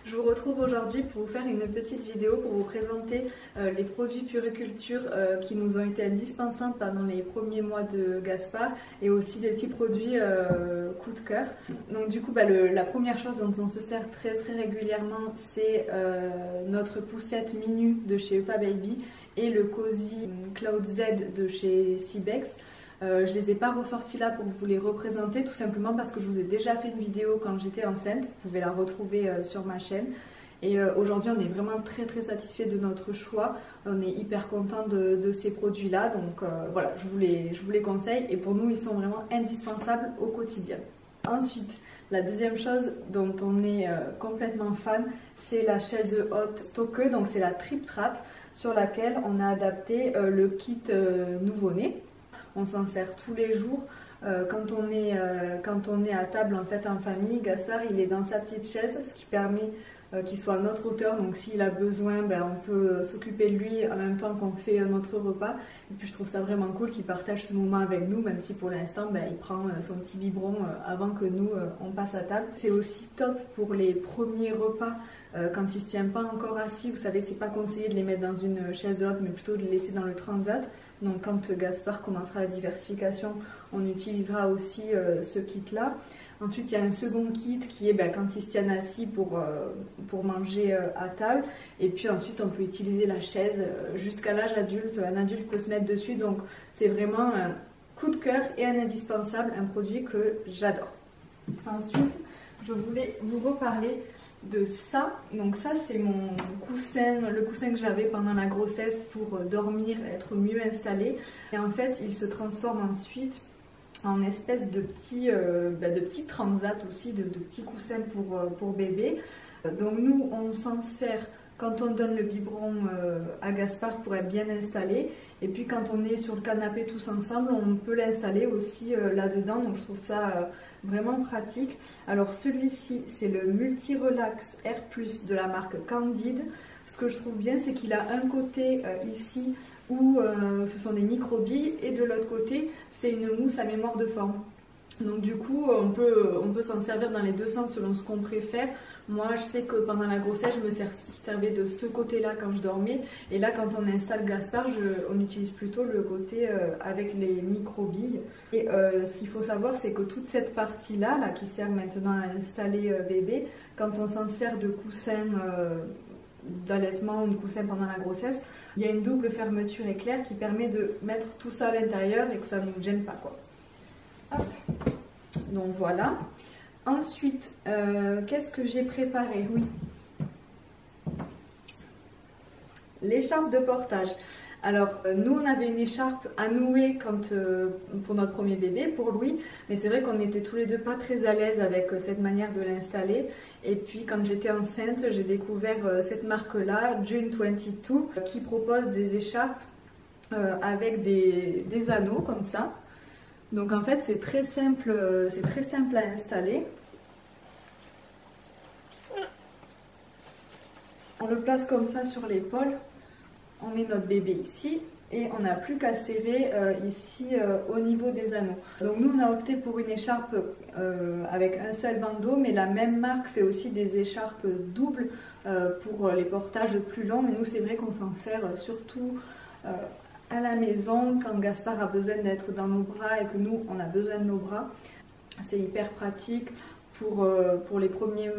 Je vous retrouve aujourd'hui pour vous faire une petite vidéo pour vous présenter les produits puériculture qui nous ont été indispensables pendant les premiers mois de Gaspard et aussi des petits produits coup de cœur. Donc du coup la première chose dont on se sert très régulièrement, c'est notre poussette Minu de chez UPA-Baby et le Cozy Cloud Z de chez Cybex. Je ne les ai pas ressortis là pour vous les représenter, tout simplement parce que je vous ai déjà fait une vidéo quand j'étais enceinte. Vous pouvez la retrouver sur ma chaîne. Et aujourd'hui, on est vraiment très satisfait de notre choix. On est hyper content de ces produits-là. Donc voilà, je vous les conseille. Et pour nous, ils sont vraiment indispensables au quotidien. Ensuite, la deuxième chose dont on est complètement fan, c'est la chaise haute Stokke. Donc c'est la Trip Trap sur laquelle on a adapté le kit nouveau-né. On s'en sert tous les jours. Quand on est à table en fait en famille, Gaspard il est dans sa petite chaise, ce qui permet qu'il soit à notre hauteur. Donc s'il a besoin, on peut s'occuper de lui en même temps qu'on fait notre repas. Et puis je trouve ça vraiment cool qu'il partage ce moment avec nous, même si pour l'instant il prend son petit biberon avant que nous on passe à table. C'est aussi top pour les premiers repas. Quand il ne se tient pas encore assis, vous savez, c'est pas conseillé de les mettre dans une chaise haute, mais plutôt de les laisser dans le transat. Donc quand Gaspard commencera la diversification, on utilisera aussi ce kit-là. Ensuite, il y a un second kit qui est quand il se tient assis pour manger à table. Et puis ensuite, on peut utiliser la chaise jusqu'à l'âge adulte. Un adulte peut se mettre dessus. Donc c'est vraiment un coup de cœur et un indispensable, un produit que j'adore. Ensuite, je voulais vous reparler de ça. Donc ça c'est mon coussin, le coussin que j'avais pendant la grossesse pour dormir, être mieux installé. Et en fait il se transforme ensuite en espèce de petit transat aussi, de petits coussins pour bébé. Donc nous on s'en sert quand on donne le biberon à Gaspard pour être bien installé. Et puis quand on est sur le canapé tous ensemble, on peut l'installer aussi là-dedans. Donc je trouve ça vraiment pratique. Alors celui-ci, c'est le Multi Relax Air Plus de la marque Candid. Ce que je trouve bien, c'est qu'il a un côté ici où ce sont des microbilles et de l'autre côté, c'est une mousse à mémoire de forme. Donc du coup, on peut s'en servir dans les deux sens selon ce qu'on préfère. Moi, je sais que pendant la grossesse, je me servais de ce côté-là quand je dormais. Et là, quand on installe Gaspard, on utilise plutôt le côté avec les microbilles. Et ce qu'il faut savoir, c'est que toute cette partie-là, qui sert maintenant à installer bébé, quand on s'en sert de coussin d'allaitement ou de coussin pendant la grossesse, il y a une double fermeture éclair qui permet de mettre tout ça à l'intérieur et que ça ne nous gêne pas, quoi. Hop. Donc voilà. Ensuite, qu'est-ce que j'ai préparé? Oui, l'écharpe de portage. Alors nous on avait une écharpe à nouer pour notre premier bébé, pour Louis, mais c'est vrai qu'on était tous les deux pas très à l'aise avec cette manière de l'installer. Et puis quand j'étais enceinte, j'ai découvert cette marque-là, June 22, qui propose des écharpes avec des anneaux comme ça. Donc en fait c'est très simple à installer. On le place comme ça sur l'épaule, on met notre bébé ici et on n'a plus qu'à serrer ici au niveau des anneaux. Donc nous on a opté pour une écharpe avec un seul bandeau, mais la même marque fait aussi des écharpes doubles pour les portages plus longs. Mais nous c'est vrai qu'on s'en sert surtout à la maison quand Gaspard a besoin d'être dans nos bras et que nous on a besoin de nos bras. C'est hyper pratique pour les premiers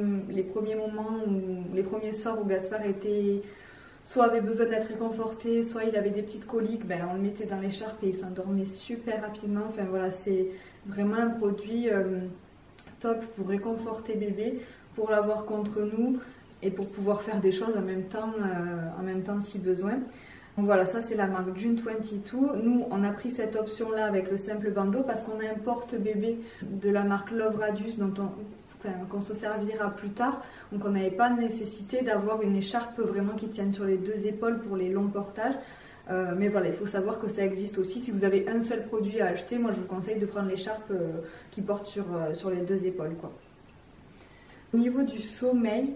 moments ou les premiers soirs où Gaspard avait besoin d'être réconforté, soit il avait des petites coliques, on le mettait dans l'écharpe et il s'endormait super rapidement. Enfin voilà, c'est vraiment un produit top pour réconforter bébé, pour l'avoir contre nous et pour pouvoir faire des choses en même temps si besoin. Donc voilà, ça c'est la marque June 22. Nous, on a pris cette option-là avec le simple bandeau parce qu'on a un porte-bébé de la marque Love Radius qu'on se servira plus tard. Donc on n'avait pas nécessité d'avoir une écharpe vraiment qui tienne sur les deux épaules pour les longs portages. Mais voilà, il faut savoir que ça existe aussi. Si vous avez un seul produit à acheter, moi je vous conseille de prendre l'écharpe qui porte sur les deux épaules, quoi. Au niveau du sommeil,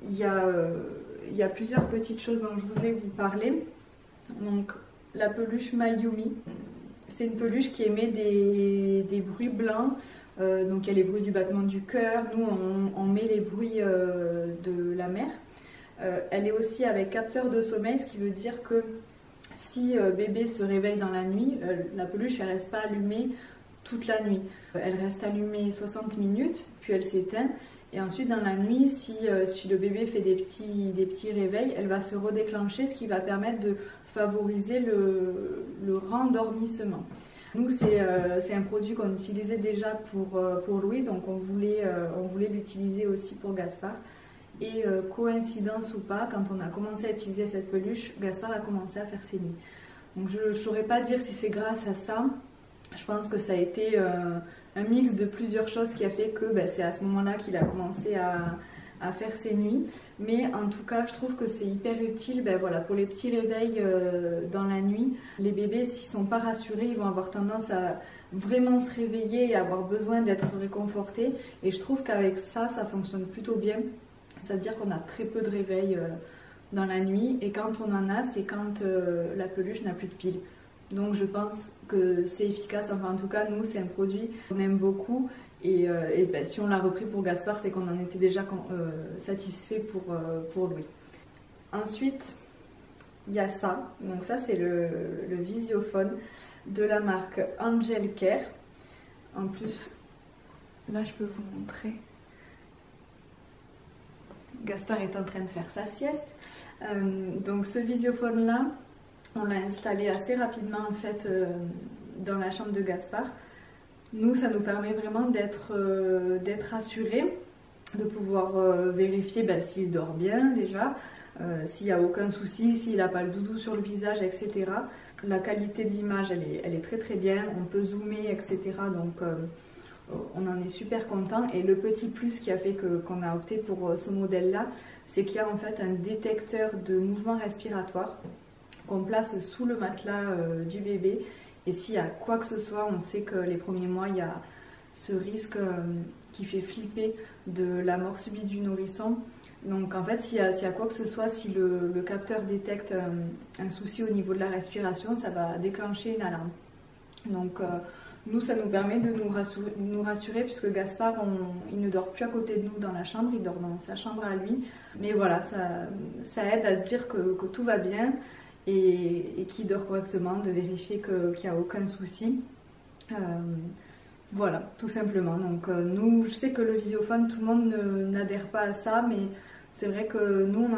il y a plusieurs petites choses dont je voulais vous parler. Donc la peluche Mayumi, c'est une peluche qui émet des bruits blancs. Donc il y a les bruits du battement du cœur. Nous, on met les bruits de la mère. Elle est aussi avec capteur de sommeil, ce qui veut dire que si bébé se réveille dans la nuit, la peluche elle reste pas allumée toute la nuit. Elle reste allumée 60 minutes, puis elle s'éteint. Et ensuite dans la nuit, si le bébé fait des petits réveils, elle va se redéclencher, ce qui va permettre de favoriser le rendormissement. Nous, c'est un produit qu'on utilisait déjà pour Louis, donc on voulait l'utiliser aussi pour Gaspard. Et coïncidence ou pas, quand on a commencé à utiliser cette peluche, Gaspard a commencé à faire ses nuits. Donc je ne saurais pas dire si c'est grâce à ça. Je pense que ça a été un mix de plusieurs choses qui a fait que c'est à ce moment-là qu'il a commencé à faire ses nuits. Mais en tout cas, je trouve que c'est hyper utile voilà, pour les petits réveils dans la nuit. Les bébés, s'ils ne sont pas rassurés, ils vont avoir tendance à vraiment se réveiller et avoir besoin d'être réconfortés. Et je trouve qu'avec ça, ça fonctionne plutôt bien. C'est-à-dire qu'on a très peu de réveils dans la nuit. Et quand on en a, c'est quand la peluche n'a plus de piles. Donc je pense que c'est efficace. Enfin, en tout cas, nous, c'est un produit qu'on aime beaucoup. Et si on l'a repris pour Gaspard, c'est qu'on en était déjà satisfait pour lui. Ensuite, il y a ça. Donc ça, c'est le Visiophone de la marque Angel Care. En plus, là, je peux vous montrer. Gaspard est en train de faire sa sieste. Donc ce Visiophone là, on l'a installé assez rapidement en fait dans la chambre de Gaspard. Nous, ça nous permet vraiment d'être rassurés, de pouvoir vérifier s'il dort bien déjà, s'il n'y a aucun souci, s'il n'a pas le doudou sur le visage, etc. La qualité de l'image, elle est très très bien, on peut zoomer, etc. Donc on en est super content. Et le petit plus qui a fait qu'on a opté pour ce modèle-là, c'est qu'il y a en fait un détecteur de mouvement respiratoire qu'on place sous le matelas du bébé. Et s'il y a quoi que ce soit, on sait que les premiers mois, il y a ce risque qui fait flipper de la mort subite du nourrisson. Donc en fait, s'il y a quoi que ce soit, si le capteur détecte un souci au niveau de la respiration, ça va déclencher une alarme. Donc nous, ça nous permet de nous rassurer puisque Gaspard, il ne dort plus à côté de nous dans la chambre, il dort dans sa chambre à lui. Mais voilà, ça aide à se dire que tout va bien et qu'il dort correctement, de vérifier qu'il n'y a aucun souci. Voilà, tout simplement. Donc nous, je sais que le Visiophone, tout le monde n'adhère pas à ça, mais c'est vrai que nous,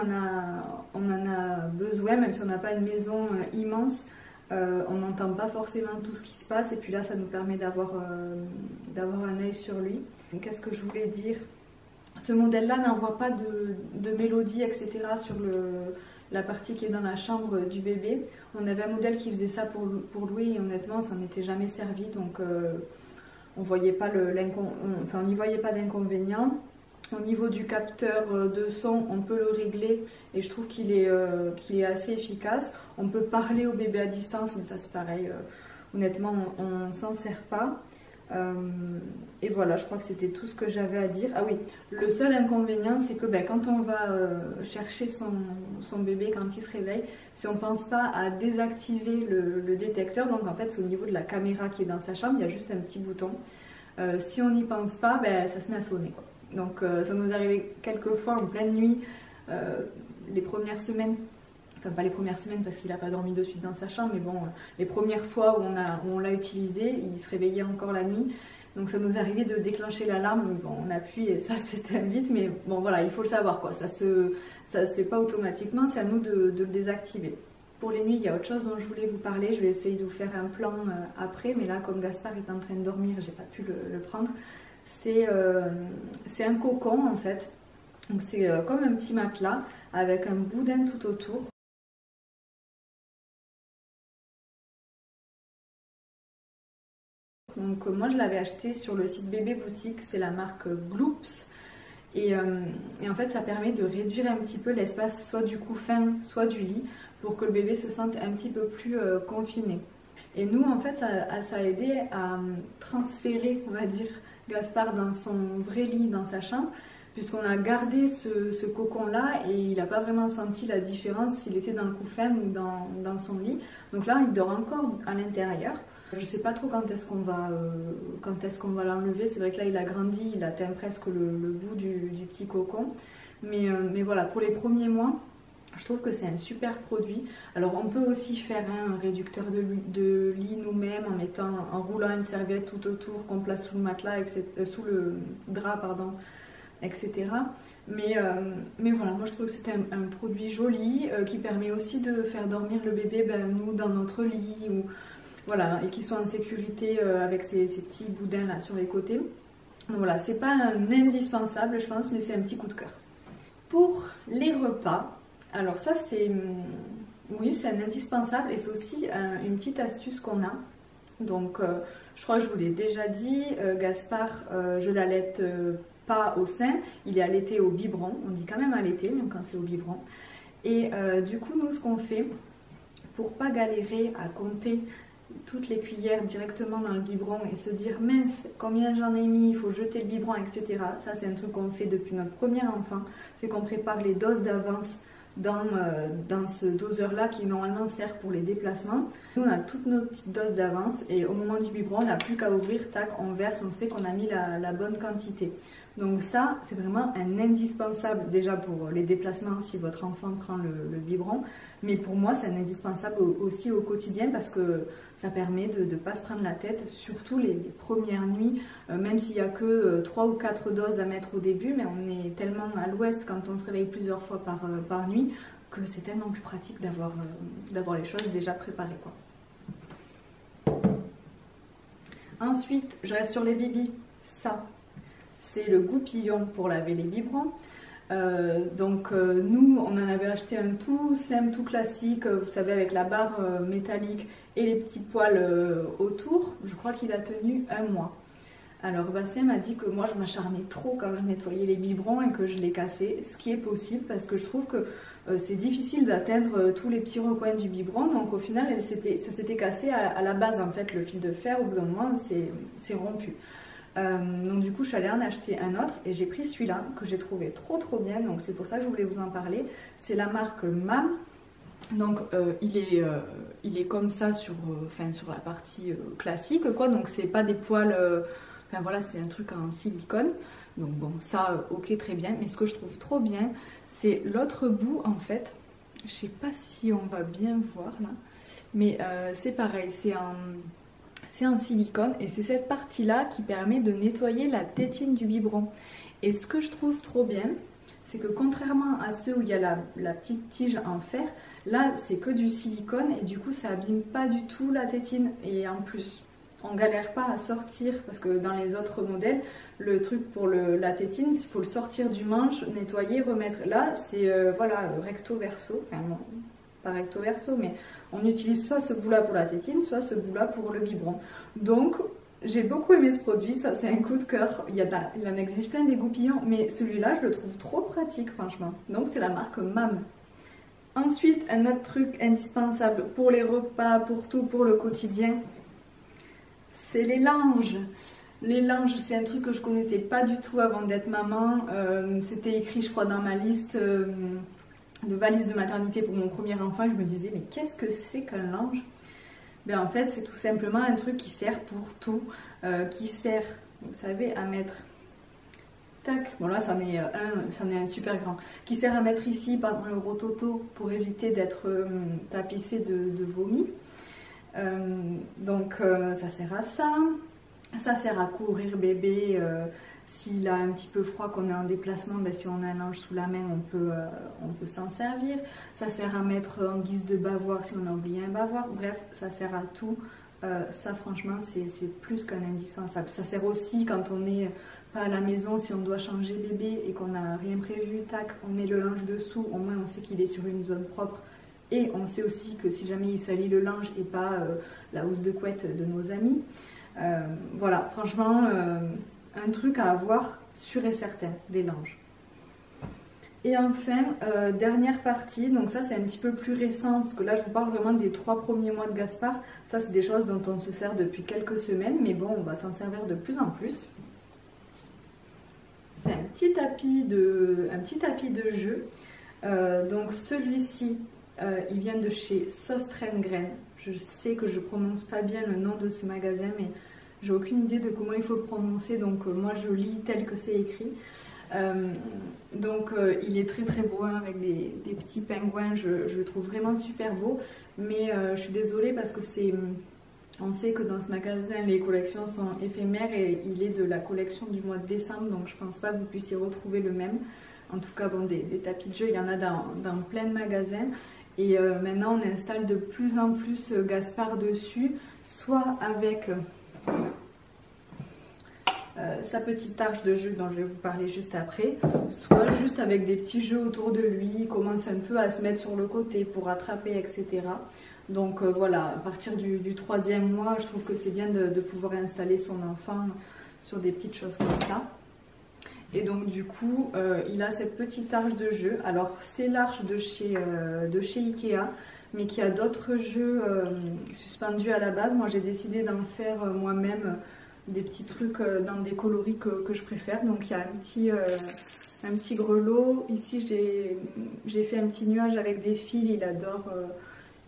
on en a besoin, même si on n'a pas une maison immense. On n'entend pas forcément tout ce qui se passe et puis là ça nous permet d'avoir un œil sur lui. Qu'est-ce que je voulais dire? Ce modèle là n'envoie pas de mélodie, etc. sur la partie qui est dans la chambre du bébé. On avait un modèle qui faisait ça pour Louis et honnêtement on s'en était jamais servi, donc on n'y voyait pas d'inconvénient. Au niveau du capteur de son, on peut le régler et je trouve qu'il est assez efficace. On peut parler au bébé à distance, mais ça c'est pareil, honnêtement on s'en sert pas. Et voilà, je crois que c'était tout ce que j'avais à dire. Ah oui, le seul inconvénient c'est que quand on va chercher son bébé quand il se réveille, si on ne pense pas à désactiver le détecteur, donc en fait c'est au niveau de la caméra qui est dans sa chambre, il y a juste un petit bouton. Si on n'y pense pas, ça se met à sonner quoi. Donc ça nous arrivait quelques fois en pleine nuit, les premières semaines, enfin pas les premières semaines parce qu'il n'a pas dormi de suite dans sa chambre, mais bon, les premières fois où on l'a utilisé, il se réveillait encore la nuit. Donc ça nous arrivait de déclencher l'alarme, bon, on appuie et ça s'éteint vite, mais bon voilà, il faut le savoir quoi, ça se fait pas automatiquement, c'est à nous de le désactiver. Pour les nuits, il y a autre chose dont je voulais vous parler, je vais essayer de vous faire un plan après, mais là comme Gaspard est en train de dormir, j'ai pas pu le prendre. C'est un cocon en fait, donc c'est comme un petit matelas avec un boudin tout autour. Donc moi je l'avais acheté sur le site Bébé Boutique, c'est la marque Gloops. Et en fait ça permet de réduire un petit peu l'espace soit du couffin soit du lit pour que le bébé se sente un petit peu plus confiné. Et nous en fait ça a aidé à transférer, on va dire, Gaspard dans son vrai lit dans sa chambre, puisqu'on a gardé ce cocon là et il n'a pas vraiment senti la différence s'il était dans le couffin ou dans son lit. Donc là il dort encore à l'intérieur. Je sais pas trop quand est-ce qu'on va l'enlever. C'est vrai que là il a grandi, il atteint presque le bout du petit cocon. Mais voilà, pour les premiers mois, je trouve que c'est un super produit. Alors on peut aussi faire un réducteur de lit nous-mêmes en roulant une serviette tout autour qu'on place sous le matelas, sous le drap, pardon, etc. Mais voilà, moi je trouve que c'est un produit joli qui permet aussi de faire dormir le bébé, nous dans notre lit, ou, voilà, et qui soit en sécurité avec ces petits boudins là sur les côtés. Donc voilà, c'est pas un indispensable je pense, mais c'est un petit coup de cœur. Pour les repas, alors ça c'est, oui, c'est un indispensable et c'est aussi une petite astuce qu'on a. Donc je crois que je vous l'ai déjà dit, Gaspard, je l'allaite pas au sein, il est allaité au biberon, on dit quand même allaité, donc quand c'est au biberon. Et du coup nous ce qu'on fait, pour pas galérer à compter toutes les cuillères directement dans le biberon et se dire mince, combien j'en ai mis, il faut jeter le biberon, etc. Ça c'est un truc qu'on fait depuis notre premier enfant, c'est qu'on prépare les doses d'avance dans ce doseur-là qui normalement sert pour les déplacements. Nous, on a toutes nos petites doses d'avance et au moment du biberon, on n'a plus qu'à ouvrir, tac, on verse, on sait qu'on a mis la bonne quantité. Donc ça, c'est vraiment un indispensable déjà pour les déplacements si votre enfant prend le biberon. Mais pour moi, c'est un indispensable aussi au quotidien parce que ça permet de ne pas se prendre la tête, surtout les premières nuits, même s'il n'y a que 3 ou 4 doses à mettre au début, mais on est tellement à l'ouest quand on se réveille plusieurs fois par nuit que c'est tellement plus pratique d'avoir les choses déjà préparées, quoi. Ensuite, je reste sur les bibis. Ça, c'est le goupillon pour laver les biberons. Nous, on en avait acheté un tout simple, tout classique, vous savez, avec la barre métallique et les petits poils autour. Je crois qu'il a tenu 1 mois. Alors Bastien m'a dit que moi je m'acharnais trop quand je nettoyais les biberons et que je les cassais, ce qui est possible parce que je trouve que c'est difficile d'atteindre tous les petits recoins du biberon, donc au final ça s'était cassé à la base en fait, le fil de fer, au bout d'un moment c'est rompu. Donc du coup je suis allée en acheter un autre et j'ai pris celui-là que j'ai trouvé trop bien, donc c'est pour ça que je voulais vous en parler. C'est la marque MAM. Donc il est comme ça sur la partie classique, quoi, donc c'est pas des poils, enfin voilà, c'est un truc en silicone. Donc bon, ça ok, très bien, mais ce que je trouve trop bien, c'est l'autre bout en fait. Je sais pas si on va bien voir là, mais c'est pareil, c'est en silicone et c'est cette partie là qui permet de nettoyer la tétine du biberon. Et ce que je trouve trop bien, c'est que contrairement à ceux où il y a la petite tige en fer, là c'est que du silicone et du coup ça abîme pas du tout la tétine. Et en plus, on galère pas à sortir parce que dans les autres modèles, le truc pour la tétine, il faut le sortir du manche, nettoyer, remettre. Là c'est voilà, recto verso, enfin non, pas recto verso, mais on utilise soit ce bout là pour la tétine, soit ce bout là pour le biberon. Donc j'ai beaucoup aimé ce produit, ça c'est un coup de cœur. Il en existe plein des goupillons, mais celui-là je le trouve trop pratique franchement. Donc c'est la marque MAM. Ensuite, un autre truc indispensable pour les repas, pour tout, pour le quotidien, c'est les langes. Les langes, c'est un truc que je connaissais pas du tout avant d'être maman. C'était écrit je crois dans ma liste de valise de maternité pour mon premier enfant et je me disais mais qu'est-ce que c'est qu'un lange? Ben, en fait, c'est tout simplement un truc qui sert pour tout, qui sert, vous savez, à mettre, tac, bon là, c'en est un super grand, qui sert à mettre ici, par le rototo, pour éviter d'être tapissé de vomi. Ça sert à ça sert à couvrir bébé, s'il a un petit peu froid, qu'on est en déplacement, ben, si on a un linge sous la main, on peut s'en servir. Ça sert à mettre en guise de bavoir si on a oublié un bavoir. Bref, ça sert à tout. Ça, franchement, c'est plus qu'un indispensable. Ça sert aussi quand on n'est pas à la maison, si on doit changer bébé et qu'on n'a rien prévu, tac, on met le linge dessous. Au moins, on sait qu'il est sur une zone propre. Et on sait aussi que si jamais il salit le linge et pas la housse de couette de nos amis. Voilà, franchement... un truc à avoir sûr et certain, des langes. Et enfin, dernière partie, donc ça c'est un petit peu plus récent, parce que là je vous parle vraiment des 3 premiers mois de Gaspard. Ça c'est des choses dont on se sert depuis quelques semaines, mais bon, on va s'en servir de plus en plus. C'est un petit tapis de jeu. Donc celui-ci, il vient de chez Sauce Train Grain. je sais que je prononce pas bien le nom de ce magasin, mais j'ai aucune idée de comment il faut le prononcer, donc moi je lis tel que c'est écrit. Il est très très beau, hein, avec des petits pingouins, je le trouve vraiment super beau, mais je suis désolée parce que on sait que dans ce magasin les collections sont éphémères et il est de la collection du mois de décembre, donc je pense pas que vous puissiez retrouver le même. En tout cas, bon, des tapis de jeu, il y en a dans plein de magasins. Et maintenant, on installe de plus en plus Gaspard dessus, soit avec sa petite arche de jeu dont je vais vous parler juste après, soit juste avec des petits jeux autour de lui. Il commence un peu à se mettre sur le côté pour attraper, etc. Donc voilà, à partir du 3e mois, je trouve que c'est bien de pouvoir installer son enfant sur des petites choses comme ça. Et donc du coup, il a cette petite arche de jeu. Alors c'est l'arche de chez Ikea, mais qui a d'autres jeux suspendus à la base. Moi j'ai décidé d'en faire moi-même des petits trucs dans des coloris que je préfère. Donc il y a un petit grelot. Ici j'ai fait un petit nuage avec des fils,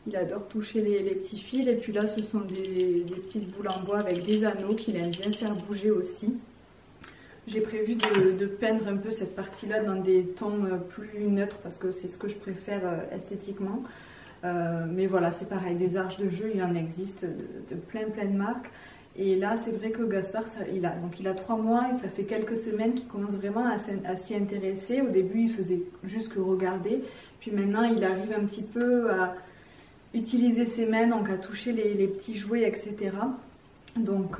il adore toucher les petits fils. Et puis là ce sont des petites boules en bois avec des anneaux qu'il aime bien faire bouger aussi. J'ai prévu de peindre un peu cette partie-là dans des tons plus neutres parce que c'est ce que je préfère esthétiquement. Mais voilà, c'est pareil, des arches de jeu, il en existe de plein de marques. Et là, c'est vrai que Gaspard, il a 3 mois et ça fait quelques semaines qu'il commence vraiment à s'y intéresser. Au début, il faisait juste que regarder. Puis maintenant, il arrive un petit peu à utiliser ses mains, donc à toucher les petits jouets, etc. Donc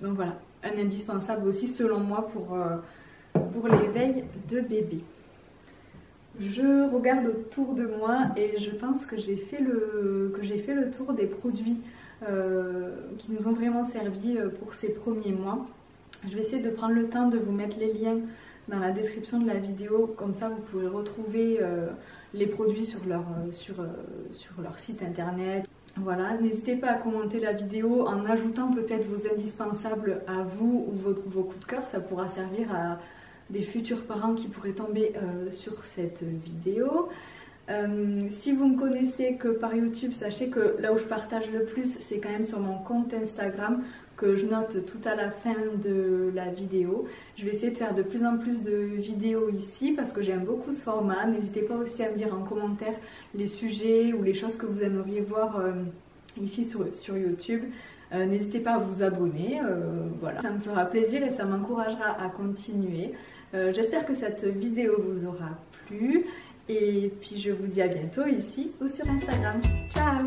voilà. Un indispensable aussi selon moi pour l'éveil de bébé. Je regarde autour de moi et je pense que j'ai fait le tour des produits qui nous ont vraiment servi pour ces premiers mois. Je vais essayer de prendre le temps de vous mettre les liens dans la description de la vidéo, comme ça vous pourrez retrouver les produits sur leur site internet. Voilà, n'hésitez pas à commenter la vidéo en ajoutant peut-être vos indispensables à vous ou vos coups de cœur. Ça pourra servir à des futurs parents qui pourraient tomber sur cette vidéo. Si vous me connaissez que par YouTube, sachez que là où je partage le plus, c'est quand même sur mon compte Instagram que je note tout à la fin de la vidéo. Je vais essayer de faire de plus en plus de vidéos ici parce que j'aime beaucoup ce format. N'hésitez pas aussi à me dire en commentaire les sujets ou les choses que vous aimeriez voir ici sur YouTube. N'hésitez pas à vous abonner, voilà. Ça me fera plaisir et ça m'encouragera à continuer. J'espère que cette vidéo vous aura plu et puis je vous dis à bientôt ici ou sur Instagram. Ciao!